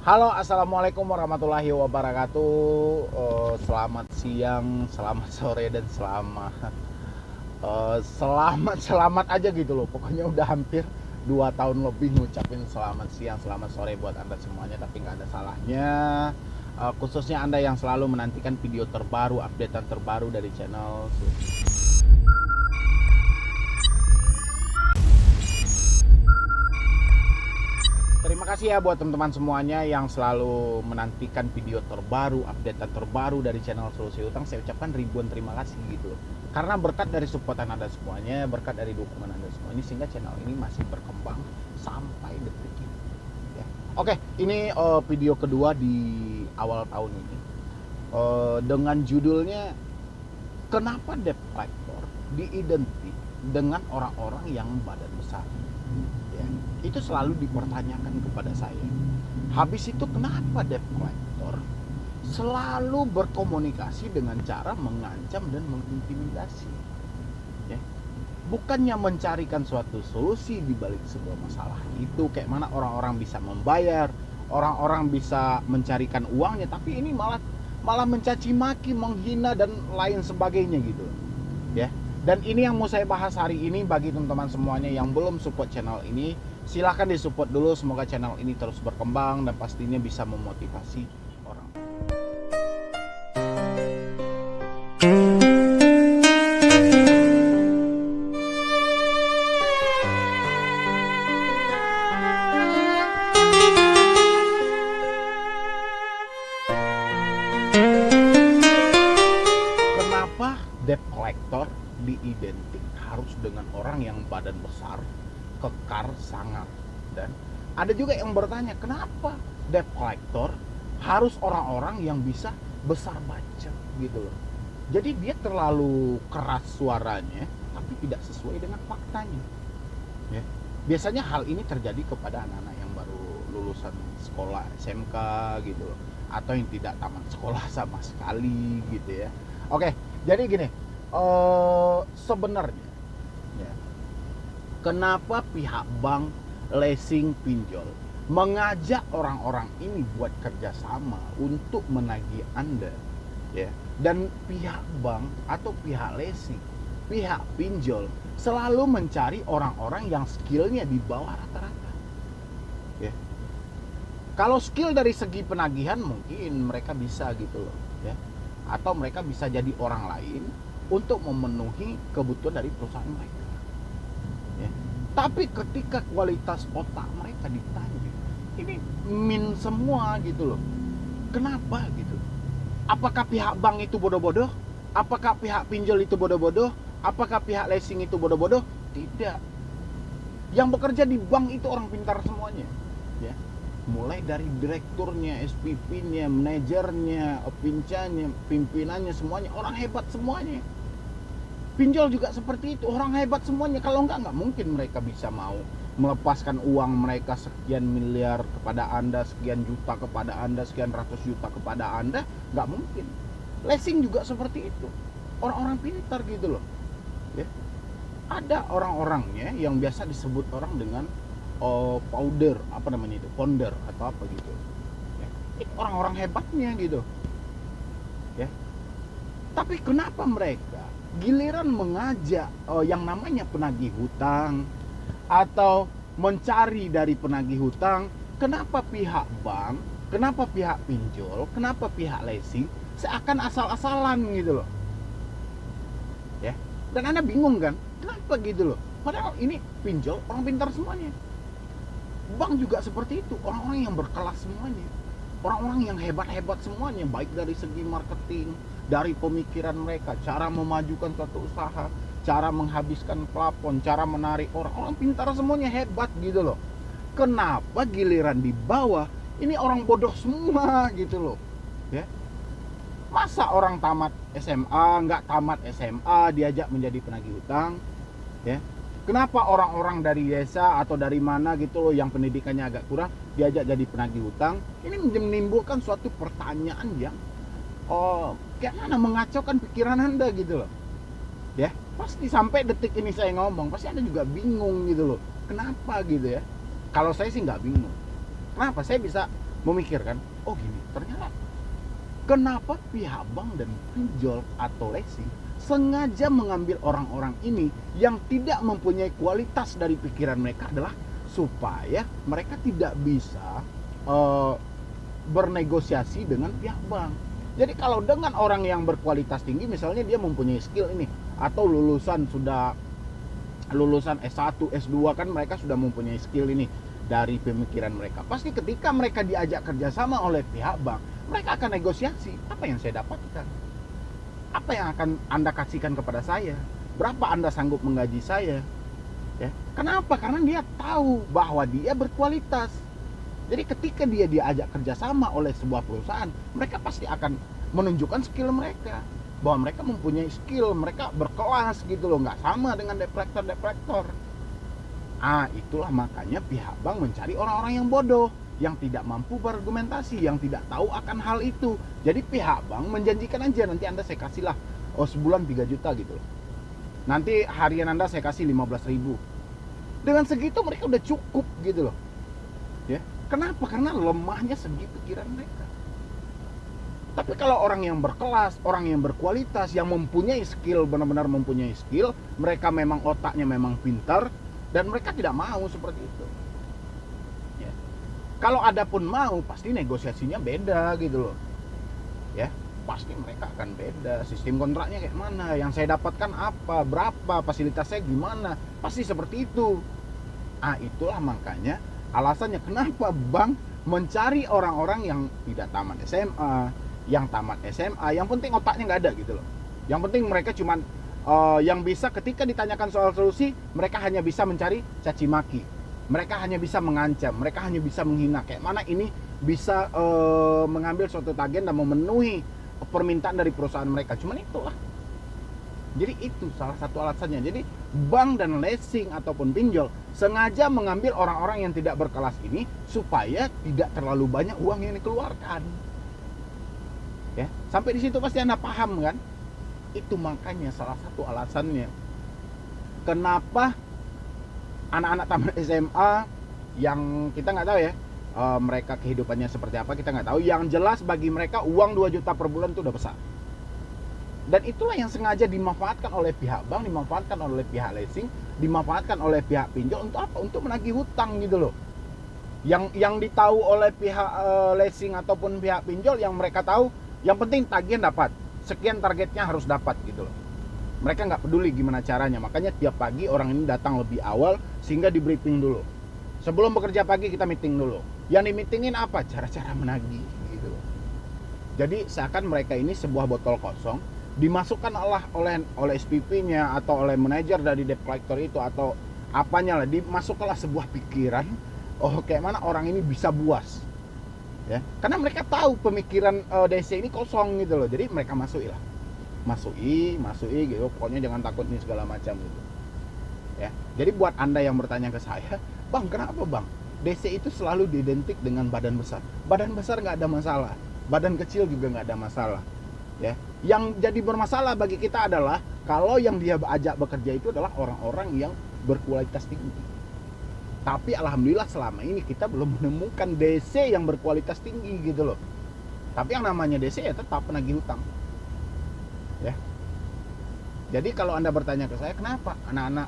Halo, assalamualaikum warahmatullahi wabarakatuh. Selamat siang, selamat sore, dan selamat aja gitu loh. Pokoknya udah hampir 2 tahun lebih ngucapin selamat siang, selamat sore buat anda semuanya, tapi nggak ada salahnya. Khususnya anda yang selalu menantikan video terbaru, updatean terbaru dari channel. Terima kasih ya buat teman-teman semuanya yang selalu menantikan video terbaru, update terbaru dari channel Solusi Utang. Saya ucapkan ribuan terima kasih gitu. Karena berkat dari supportan Anda semuanya, berkat dari dukungan Anda semua ini, sehingga channel ini masih berkembang sampai detik ini. Ya. Oke, ini video kedua di awal tahun ini. Dengan judulnya, kenapa debt collector diidentik dengan orang-orang yang badan besar? Ya, itu selalu dipertanyakan kepada saya. Habis itu kenapa debt collector selalu berkomunikasi dengan cara mengancam dan mengintimidasi? Ya, bukannya mencarikan suatu solusi di balik sebuah masalah itu, kayak mana orang-orang bisa membayar, orang-orang bisa mencarikan uangnya, tapi ini malah mencaci maki, menghina dan lain sebagainya gitu. Ya. Dan ini yang mau saya bahas hari ini. Bagi teman-teman semuanya yang belum support channel ini, silahkan disupport dulu. Semoga channel ini terus berkembang dan pastinya bisa memotivasi orang. Kenapa debt collector diidentik harus dengan orang yang badan besar, kekar, sangar? Dan ada juga yang bertanya, kenapa debt collector harus orang-orang yang bisa besar baca gitu loh. Jadi dia terlalu keras suaranya tapi tidak sesuai dengan faktanya. Ya. Biasanya hal ini terjadi kepada anak-anak yang baru lulusan sekolah SMK gitu loh, atau yang tidak tamat sekolah sama sekali gitu ya. Oke, jadi gini, sebenarnya ya, kenapa pihak bank, leasing, pinjol mengajak orang-orang ini buat kerjasama untuk menagih Anda, ya, dan pihak bank atau pihak leasing, pihak pinjol selalu mencari orang-orang yang skillnya di bawah rata-rata, ya. Kalau skill dari segi penagihan mungkin mereka bisa gitu loh, ya, atau mereka bisa jadi orang lain untuk memenuhi kebutuhan dari perusahaan mereka, ya. Tapi ketika kualitas otak mereka ditanya, ini min semua gitu loh. Kenapa gitu? Apakah pihak bank itu bodoh-bodoh? Apakah pihak pinjol itu bodoh-bodoh? Apakah pihak leasing itu bodoh-bodoh? Tidak. Yang bekerja di bank itu orang pintar semuanya, ya. Mulai dari direkturnya, SPP-nya, manajernya, pincanya, pimpinannya, semuanya orang hebat semuanya. Pinjol juga seperti itu, orang hebat semuanya. Kalau nggak mungkin mereka bisa mau melepaskan uang mereka sekian miliar kepada Anda, sekian juta kepada Anda, sekian ratus juta kepada Anda. Nggak mungkin. Leasing juga seperti itu, orang-orang pintar gitu loh, ya. Ada orang-orangnya yang biasa disebut orang dengan founder, apa namanya itu, founder atau apa gitu, ya. Itu orang-orang hebatnya gitu, ya. Tapi kenapa mereka giliran mengajak yang namanya penagih hutang atau mencari dari penagih hutang, kenapa pihak bank, kenapa pihak pinjol, kenapa pihak leasing seakan asal-asalan gitu loh, ya. Dan Anda bingung kan, kenapa gitu loh, padahal ini pinjol orang pintar semuanya, bank juga seperti itu, orang-orang yang berkelas semuanya, orang-orang yang hebat-hebat semuanya, baik dari segi marketing, dari pemikiran mereka, cara memajukan suatu usaha, cara menghabiskan plafon, cara menarik orang pintar semuanya, hebat gitu loh. Kenapa giliran di bawah ini orang bodoh semua gitu loh, ya. Masa orang tamat SMA, nggak tamat SMA diajak menjadi penagih hutang, ya. Kenapa orang-orang dari desa atau dari mana gitu loh yang pendidikannya agak kurang diajak jadi penagih hutang? Ini menimbulkan suatu pertanyaan yang kayak mana mengacaukan pikiran Anda gitu loh, ya. Pasti sampai detik ini saya ngomong, pasti Anda juga bingung gitu loh, kenapa gitu ya. Kalau saya sih nggak bingung, kenapa saya bisa memikirkan, oh gini, ternyata kenapa pihak bank dan pinjol atau leasing sengaja mengambil orang-orang ini yang tidak mempunyai kualitas dari pikiran mereka adalah supaya mereka tidak bisa bernegosiasi dengan pihak bank. Jadi kalau dengan orang yang berkualitas tinggi, misalnya dia mempunyai skill ini, atau lulusan S1, S2 kan mereka sudah mempunyai skill ini dari pemikiran mereka. Pasti ketika mereka diajak kerjasama oleh pihak bank, mereka akan negosiasi, apa yang saya dapatkan? Apa yang akan Anda kasihkan kepada saya? Berapa Anda sanggup menggaji saya? Ya. Kenapa? Karena dia tahu bahwa dia berkualitas. Jadi ketika dia diajak kerjasama oleh sebuah perusahaan, mereka pasti akan menunjukkan skill mereka, bahwa mereka mempunyai skill, mereka berkelas gitu loh, nggak sama dengan deprektor. Itulah makanya pihak bank mencari orang-orang yang bodoh, yang tidak mampu berargumentasi, yang tidak tahu akan hal itu. Jadi pihak bank menjanjikan aja, nanti Anda saya kasih lah, sebulan 3 juta gitu loh. Nanti harian Anda saya kasih 15.000. Dengan segitu mereka udah cukup gitu loh. Ya. Kenapa? Karena lemahnya segi pikiran mereka. Tapi kalau orang yang berkelas, orang yang berkualitas, yang mempunyai skill, benar-benar mempunyai skill, mereka memang otaknya memang pintar, dan mereka tidak mau seperti itu. Ya. Kalau ada pun mau, pasti negosiasinya beda gitu loh. Ya, pasti mereka akan beda. Sistem kontraknya kayak mana, yang saya dapatkan apa, berapa, fasilitas saya gimana, pasti seperti itu. Itulah makanya alasannya kenapa bank mencari orang-orang yang tidak tamat SMA, yang tamat SMA, yang penting otaknya nggak ada gitu loh. Yang penting mereka cuman yang bisa ketika ditanyakan soal solusi, mereka hanya bisa mencari caci maki, mereka hanya bisa mengancam, mereka hanya bisa menghina. Kayak mana ini bisa mengambil suatu tagihan dan memenuhi permintaan dari perusahaan mereka. Cuman itulah. Jadi itu salah satu alasannya. Jadi bank dan leasing ataupun pinjol sengaja mengambil orang-orang yang tidak berkelas ini supaya tidak terlalu banyak uang yang dikeluarkan. Ya, sampai di situ pasti Anda paham kan? Itu makanya salah satu alasannya kenapa anak-anak tamat SMA yang kita nggak tahu ya, mereka kehidupannya seperti apa kita nggak tahu. Yang jelas bagi mereka uang 2 juta per bulan itu udah besar. Dan itulah yang sengaja dimanfaatkan oleh pihak bank, dimanfaatkan oleh pihak leasing, dimanfaatkan oleh pihak pinjol untuk apa? Untuk menagih hutang gitu loh. Yang ditahu oleh pihak leasing ataupun pihak pinjol, yang mereka tahu, yang penting tagihan dapat. Sekian targetnya harus dapat gitu loh. Mereka nggak peduli gimana caranya. Makanya tiap pagi orang ini datang lebih awal sehingga di briefing dulu. Sebelum bekerja pagi kita meeting dulu. Yang di-meetingin apa? Cara-cara menagih gitu loh. Jadi seakan mereka ini sebuah botol kosong, dimasukkan oleh SPP-nya atau oleh manajer dari debt collector itu atau apanya lah, dimasukkanlah sebuah pikiran, kayak mana orang ini bisa buas. Ya, karena mereka tahu pemikiran DC ini kosong gitu loh. Jadi mereka masuk gitu, pokoknya jangan takut nih segala macam gitu. Ya. Jadi buat Anda yang bertanya ke saya, "Bang, kenapa Bang? DC itu selalu identik dengan badan besar." Badan besar nggak ada masalah, badan kecil juga nggak ada masalah. Ya, yang jadi bermasalah bagi kita adalah kalau yang dia ajak bekerja itu adalah orang-orang yang berkualitas tinggi. Tapi alhamdulillah selama ini kita belum menemukan DC yang berkualitas tinggi gitu loh. Tapi yang namanya DC ya tetap penagih hutang. Ya. Jadi kalau Anda bertanya ke saya, kenapa anak-anak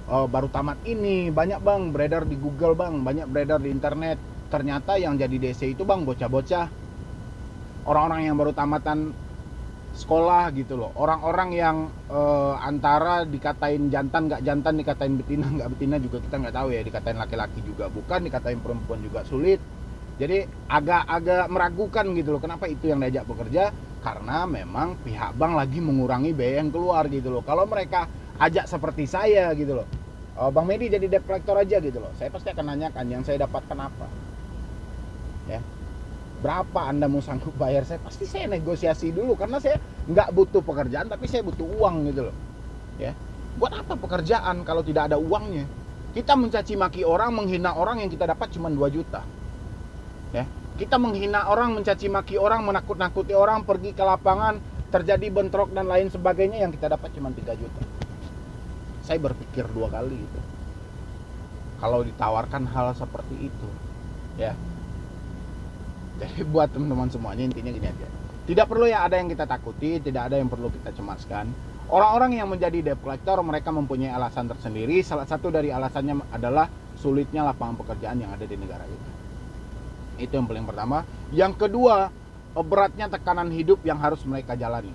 baru tamat ini banyak Bang beredar di Google Bang, banyak beredar di internet. Ternyata yang jadi DC itu Bang bocah-bocah, orang-orang yang baru tamatan sekolah gitu loh, orang-orang yang antara dikatain jantan nggak jantan, dikatain betina nggak betina juga kita nggak tahu ya, dikatain laki-laki juga bukan, dikatain perempuan juga sulit. Jadi agak meragukan gitu loh, kenapa itu yang diajak bekerja? Karena memang pihak bank lagi mengurangi biaya yang keluar gitu loh. Kalau mereka ajak seperti saya gitu loh, Bang Medi jadi debt collector aja gitu loh, saya pasti akan nanyakan yang saya dapatkan apa, ya. Berapa Anda mau sanggup bayar saya? Pasti saya negosiasi dulu, karena saya nggak butuh pekerjaan tapi saya butuh uang gitu loh. Ya, buat apa pekerjaan kalau tidak ada uangnya? Kita mencaci maki orang, menghina orang yang kita dapat cuma 2 juta. Ya, kita menghina orang, mencaci maki orang, menakut-nakuti orang, pergi ke lapangan, terjadi bentrok dan lain sebagainya, yang kita dapat cuma 3 juta. Saya berpikir 2 kali gitu kalau ditawarkan hal seperti itu. Ya, Jadi buat teman-teman semuanya intinya gini aja. Tidak perlu ya ada yang kita takuti, tidak ada yang perlu kita cemaskan. Orang-orang yang menjadi debt collector mereka mempunyai alasan tersendiri. Salah satu dari alasannya adalah sulitnya lapangan pekerjaan yang ada di negara kita. Itu yang paling pertama. Yang kedua, beratnya tekanan hidup yang harus mereka jalani.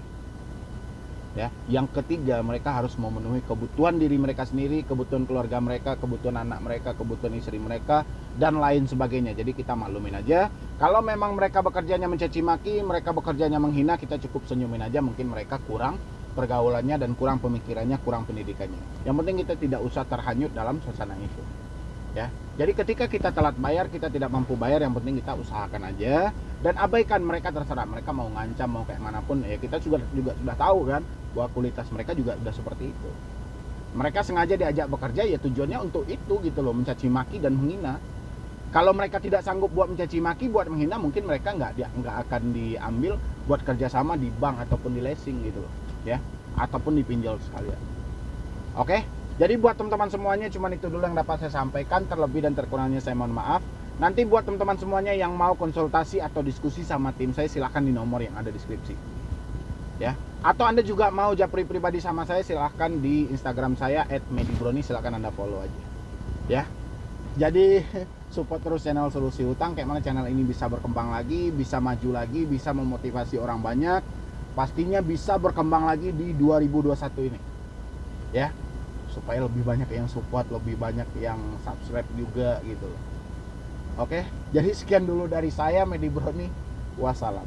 Ya, yang ketiga, mereka harus memenuhi kebutuhan diri mereka sendiri, kebutuhan keluarga mereka, kebutuhan anak mereka, kebutuhan istri mereka, dan lain sebagainya. Jadi kita maklumin aja. Kalau memang mereka bekerjanya mencaci maki, mereka bekerjanya menghina, kita cukup senyumin aja. Mungkin mereka kurang pergaulannya dan kurang pemikirannya, kurang pendidikannya. Yang penting kita tidak usah terhanyut dalam suasana itu. Ya, jadi ketika kita telat bayar, kita tidak mampu bayar, yang penting kita usahakan aja dan abaikan mereka, terserah mereka mau ngancam mau kayak manapun ya, kita juga sudah tahu kan bahwa kualitas mereka juga sudah seperti itu. Mereka sengaja diajak bekerja ya tujuannya untuk itu gitu loh, mencaci maki dan menghina. Kalau mereka tidak sanggup buat mencaci maki, buat menghina, mungkin mereka nggak akan diambil buat kerjasama di bank ataupun di leasing gitu loh ya, ataupun di pinjol sekalian. Oke. Jadi buat teman-teman semuanya cuman itu dulu yang dapat saya sampaikan. Terlebih dan terkurangnya saya mohon maaf. Nanti buat teman-teman semuanya yang mau konsultasi atau diskusi sama tim saya, silahkan di nomor yang ada di deskripsi. Ya. Atau Anda juga mau japri pribadi sama saya, silahkan di Instagram saya @medibroni, silahkan Anda follow aja. Ya. Jadi support terus channel Solusi Hutang, kayak mana channel ini bisa berkembang lagi, bisa maju lagi, bisa memotivasi orang banyak. Pastinya bisa berkembang lagi di 2021 ini. Ya. Supaya lebih banyak yang support, lebih banyak yang subscribe juga gitu. Oke, jadi sekian dulu dari saya, Medibroni. Wassalam.